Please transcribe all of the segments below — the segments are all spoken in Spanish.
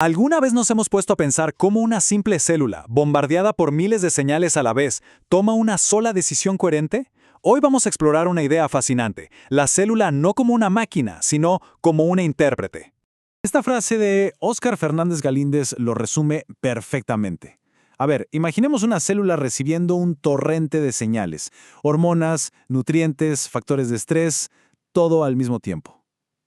¿Alguna vez nos hemos puesto a pensar cómo una simple célula, bombardeada por miles de señales a la vez, toma una sola decisión coherente? Hoy vamos a explorar una idea fascinante, la célula no como una máquina, sino como una intérprete. Esta frase de Óscar Fernández Galíndez lo resume perfectamente. A ver, imaginemos una célula recibiendo un torrente de señales, hormonas, nutrientes, factores de estrés, todo al mismo tiempo.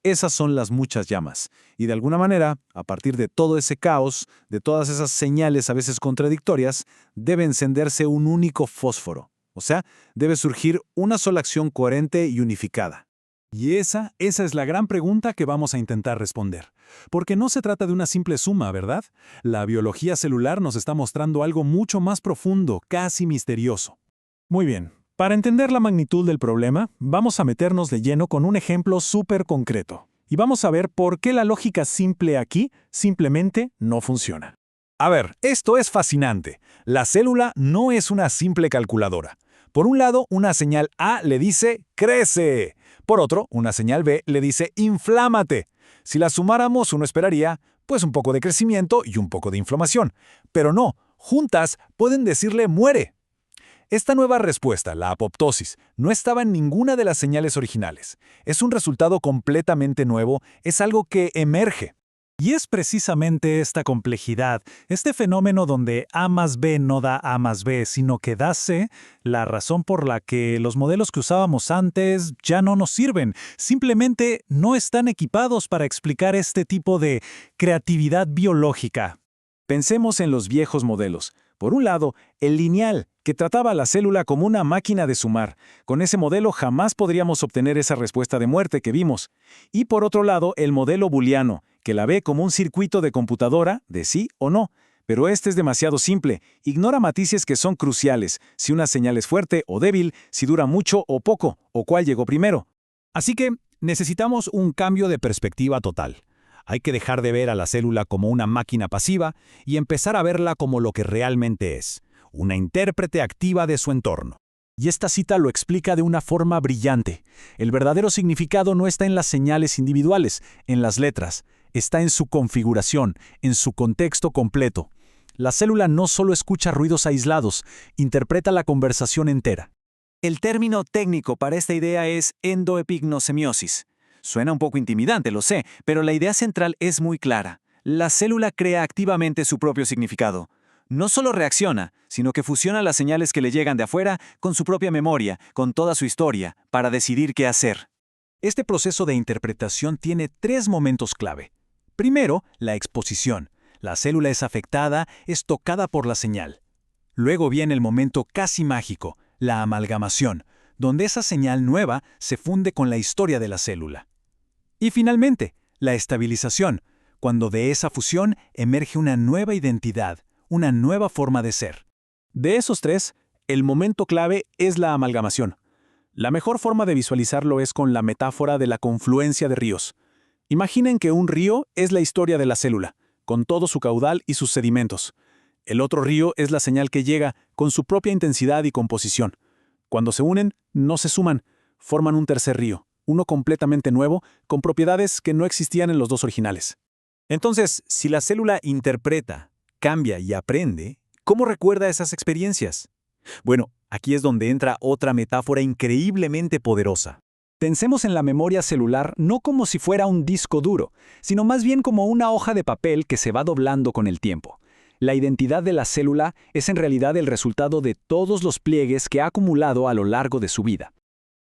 Esas son las muchas llamas. Y de alguna manera, a partir de todo ese caos, de todas esas señales a veces contradictorias, debe encenderse un único fósforo. O sea, debe surgir una sola acción coherente y unificada. Y esa es la gran pregunta que vamos a intentar responder. Porque no se trata de una simple suma, ¿verdad? La biología celular nos está mostrando algo mucho más profundo, casi misterioso. Muy bien, para entender la magnitud del problema, vamos a meternos de lleno con un ejemplo súper concreto. Y vamos a ver por qué la lógica simple aquí simplemente no funciona. A ver, esto es fascinante. La célula no es una simple calculadora. Por un lado, una señal A le dice ¡crece! Por otro, una señal B le dice ¡inflámate! Si la sumáramos, uno esperaría, pues un poco de crecimiento y un poco de inflamación. Pero no, juntas pueden decirle ¡muere! Esta nueva respuesta, la apoptosis, no estaba en ninguna de las señales originales. Es un resultado completamente nuevo, es algo que emerge. Y es precisamente esta complejidad, este fenómeno donde A más B no da A más B, sino que da C, la razón por la que los modelos que usábamos antes ya no nos sirven. Simplemente no están equipados para explicar este tipo de creatividad biológica. Pensemos en los viejos modelos. Por un lado, el lineal, que trataba a la célula como una máquina de sumar. Con ese modelo jamás podríamos obtener esa respuesta de muerte que vimos. Y por otro lado, el modelo booleano, que la ve como un circuito de computadora, de sí o no. Pero este es demasiado simple, ignora matices que son cruciales, si una señal es fuerte o débil, si dura mucho o poco, o cuál llegó primero. Así que necesitamos un cambio de perspectiva total. Hay que dejar de ver a la célula como una máquina pasiva y empezar a verla como lo que realmente es, una intérprete activa de su entorno. Y esta cita lo explica de una forma brillante. El verdadero significado no está en las señales individuales, en las letras, está en su configuración, en su contexto completo. La célula no solo escucha ruidos aislados, interpreta la conversación entera. El término técnico para esta idea es endoepignosemiosis. Suena un poco intimidante, lo sé, pero la idea central es muy clara. La célula crea activamente su propio significado. No solo reacciona, sino que fusiona las señales que le llegan de afuera con su propia memoria, con toda su historia, para decidir qué hacer. Este proceso de interpretación tiene 3 momentos clave. Primero, la exposición. La célula es afectada, es tocada por la señal. Luego viene el momento casi mágico, la amalgamación, donde esa señal nueva se funde con la historia de la célula. Y finalmente, la estabilización, cuando de esa fusión emerge una nueva identidad, una nueva forma de ser. De esos 3, el momento clave es la amalgamación. La mejor forma de visualizarlo es con la metáfora de la confluencia de ríos. Imaginen que un río es la historia de la célula, con todo su caudal y sus sedimentos. El otro río es la señal que llega con su propia intensidad y composición. Cuando se unen, no se suman, forman un tercer río, uno completamente nuevo, con propiedades que no existían en los 2 originales. Entonces, si la célula interpreta, cambia y aprende, ¿cómo recuerda esas experiencias? Bueno, aquí es donde entra otra metáfora increíblemente poderosa. Pensemos en la memoria celular no como si fuera un disco duro, sino más bien como una hoja de papel que se va doblando con el tiempo. La identidad de la célula es en realidad el resultado de todos los pliegues que ha acumulado a lo largo de su vida.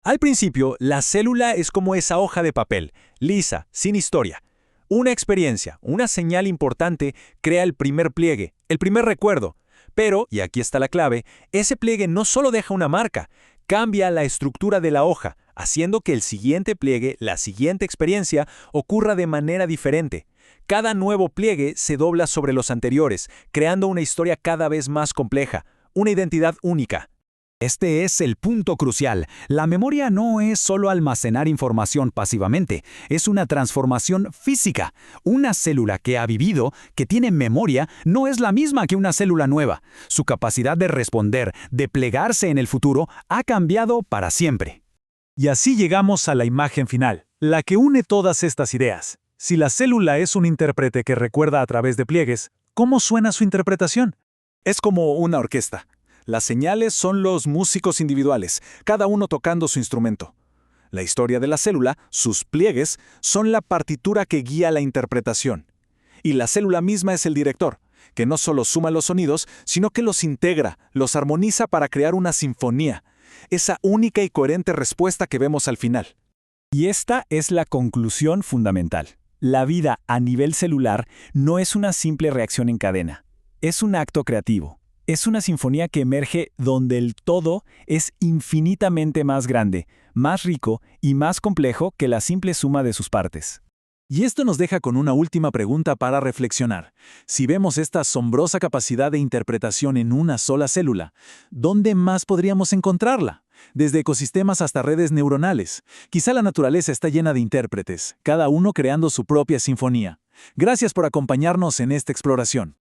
Al principio, la célula es como esa hoja de papel, lisa, sin historia. Una experiencia, una señal importante crea el primer pliegue, el primer recuerdo. Pero, y aquí está la clave, ese pliegue no solo deja una marca, cambia la estructura de la hoja, haciendo que el siguiente pliegue, la siguiente experiencia, ocurra de manera diferente. Cada nuevo pliegue se dobla sobre los anteriores, creando una historia cada vez más compleja, una identidad única. Este es el punto crucial. La memoria no es solo almacenar información pasivamente, es una transformación física. Una célula que ha vivido, que tiene memoria, no es la misma que una célula nueva. Su capacidad de responder, de plegarse en el futuro, ha cambiado para siempre. Y así llegamos a la imagen final, la que une todas estas ideas. Si la célula es un intérprete que recuerda a través de pliegues, ¿cómo suena su interpretación? Es como una orquesta. Las señales son los músicos individuales, cada uno tocando su instrumento. La historia de la célula, sus pliegues, son la partitura que guía la interpretación. Y la célula misma es el director, que no solo suma los sonidos, sino que los integra, los armoniza para crear una sinfonía, esa única y coherente respuesta que vemos al final. Y esta es la conclusión fundamental. La vida a nivel celular no es una simple reacción en cadena. Es un acto creativo. Es una sinfonía que emerge donde el todo es infinitamente más grande, más rico y más complejo que la simple suma de sus partes. Y esto nos deja con una última pregunta para reflexionar. Si vemos esta asombrosa capacidad de interpretación en una sola célula, ¿dónde más podríamos encontrarla? Desde ecosistemas hasta redes neuronales. Quizá la naturaleza está llena de intérpretes, cada uno creando su propia sinfonía. Gracias por acompañarnos en esta exploración.